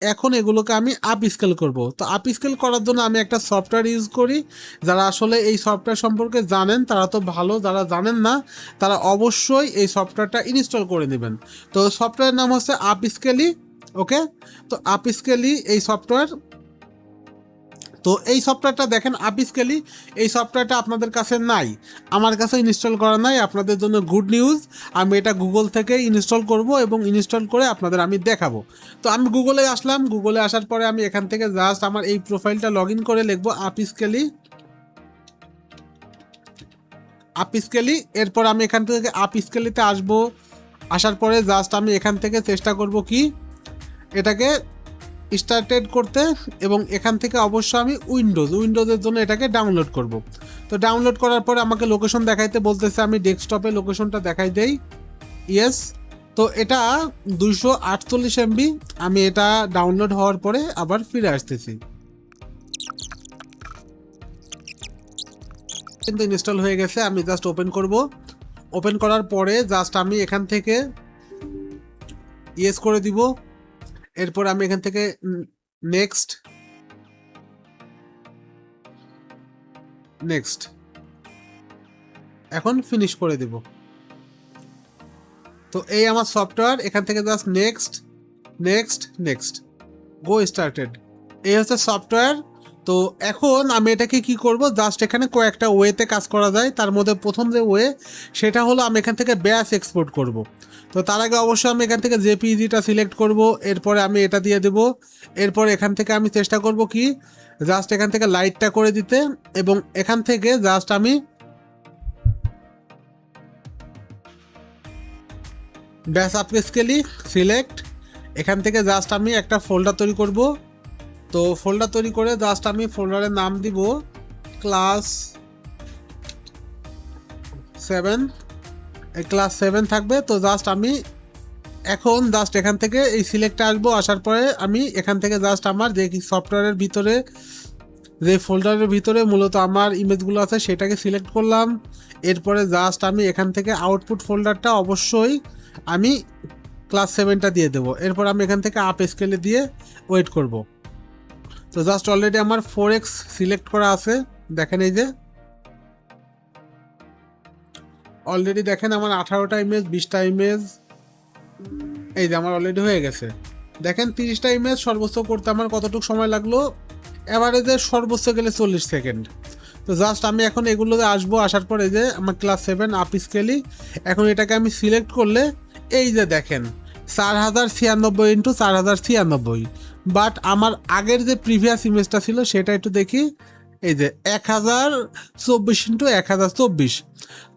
এখন এগুলোকে আমি আপ স্কেল করব। তো আপ স্কেল করার জন্য আমি একটা সফটওয়্যার ইউজ করি। যারা আসলে এই সফটওয়্যার সম্পর্কে জানেন তারা তো ভালো, যারা জানেন না তারা অবশ্যই এই সফটওয়্যারটা ইনস্টল করে নেবেন। তো সফটওয়্যার নাম হচ্ছে আপ স্কেলি। ওকে, তো আপ স্কেলি এই সফটওয়্যার। তো এই সফটওয়্যারটা দেখেন আপ স্কেলি, এই সফটওয়্যারটা আপনাদের কাছে নাই, আমার কাছে ইনস্টল করা নাই। আপনাদের জন্য গুড নিউজ, আমি এটা গুগল থেকে ইনস্টল করব এবং ইনস্টল করে আপনাদের আমি দেখাবো। তো আমি গুগলে আসলাম, গুগলে আসার পরে আমি এখান থেকে জাস্ট আমার এই প্রোফাইলটা লগ ইন করে লিখবো আপ স্কেলি, আপ স্কেলি। এরপর আমি এখান থেকে আপ স্কেলিতে আসবো। আসার পরে জাস্ট আমি এখান থেকে চেষ্টা করব কি এটাকে স্টার্টেড করতে, এবং এখান থেকে অবশ্য আমি উইন্ডোজের জন্য এটাকে ডাউনলোড করব। তো ডাউনলোড করার পরে আমাকে লোকেশন দেখাইতে বলতেছে, আমি ডেস্কটপে লোকেশনটা দেখাই দেই। ইয়েস, তো এটা 248 MB। আমি এটা ডাউনলোড হওয়ার পরে আবার ফিরে আসতেছি। কিন্তু ইনস্টল হয়ে গেছে, আমি জাস্ট ওপেন করব। ওপেন করার পরে জাস্ট আমি এখান থেকে ইয়েস করে দিব। এরপর আমি এখান থেকে নেক্সট নেক্সট এখন ফিনিশ করে দেব। তো এই আমার সফটওয়্যার, এখান থেকে জাস্ট নেক্সট নেক্সট নেক্সট গো স্টার্টেড, এই হচ্ছে সফটওয়্যার। তো এখন আমি এটাকে কি করব, জাস্ট এখানে কয়েকটা ওয়েতে কাজ করা যায়। তার মধ্যে প্রথম যে ওয়ে সেটা হলো আমি এখান থেকে ব্যাস এক্সপোর্ট করব। তো তার আগে অবশ্যই আমি এখান থেকে জেপিইজিটা সিলেক্ট করব, এরপরে আমি এটা দিয়ে দেব। এরপর এখান থেকে আমি চেষ্টা করব কি জাস্ট এখান থেকে লাইটটা করে দিতে, এবং এখান থেকে জাস্ট আমি ব্যাস আপ স্কেলি সিলেক্ট, এখান থেকে জাস্ট আমি একটা ফোল্ডার তৈরি করব। তো ফোল্ডার তৈরি করে জাস্ট আমি ফোল্ডারের নাম দিব ক্লাস 7, এই ক্লাস 7 থাকবে। তো জাস্ট আমি এখন জাস্ট এখান থেকে এই সিলেক্টে আসবো। আসার পরে আমি এখান থেকে জাস্ট আমার যে সফটওয়্যারের ভিতরে যে ফোল্ডারের ভিতরে মূলত আমার ইমেজগুলো আছে সেটাকে সিলেক্ট করলাম। এরপরে জাস্ট আমি এখান থেকে আউটপুট ফোল্ডারটা অবশ্যই আমি ক্লাস 7টা দিয়ে দেবো। এরপর আমি এখান থেকে আপ স্কেলে দিয়ে ওয়েট করব। তো জাস্ট অলরেডি আমার 4x সিলেক্ট করা আছে, দেখেন এই যে অলরেডি দেখেন আমার 18টা ইমেজ, 20টা ইমেজ, এই যে আমার অলরেডি হয়ে গেছে। দেখেন 30টা ইমেজ সর্বোচ্চ করতে আমার কতটুকু সময় লাগলো, অ্যাভারেজে সর্বোচ্চ গেলে 40 সেকেন্ড। তো জাস্ট আমি এখন এগুলোতে আসবো। আসার পরে যে আমার ক্লাস 7 আপ স্কেলি, এখন এটাকে আমি সিলেক্ট করলে এই যে দেখেন 4096 × 4096। বাট আমার আগের যে প্রিভিয়াস ইমেজটা ছিল সেটা একটু দেখি, এই যে 1024 × 1024।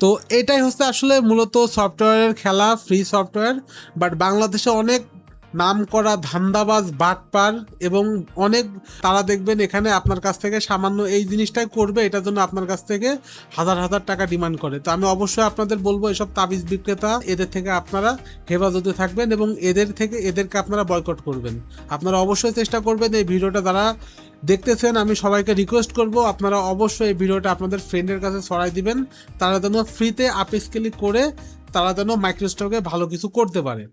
তো এটাই হচ্ছে আসলে মূলত সফটওয়্যারের খেলা, ফ্রি সফটওয়্যার। বাট বাংলাদেশে অনেক নাম করা ধান্দাবাজ বাটপার এবং অনেক, তারা দেখবেন এখানে আপনার কাছ থেকে সামান্য এই জিনিসটাই করবে, এটার জন্য আপনার কাছ থেকে হাজার হাজার টাকা ডিমান্ড করে। তো আমি অবশ্যই আপনাদের বলবো এসব তাবিজ বিক্রেতা, এদের থেকে আপনারা হেফাজতে থাকবেন এবং এদেরকে আপনারা বয়কট করবেন। আপনারা অবশ্যই চেষ্টা করবেন এই ভিডিওটা যারা দেখতেছেন, আমি সবাইকে রিকোয়েস্ট করব আপনারা অবশ্যই এই ভিডিওটা আপনাদের ফ্রেন্ডের কাছে ছড়াই দিবেন, তারা যেন ফ্রিতে আপ স্কেলিং করে তারা যেন মাইক্রোসফটকে ভালো কিছু করতে পারে।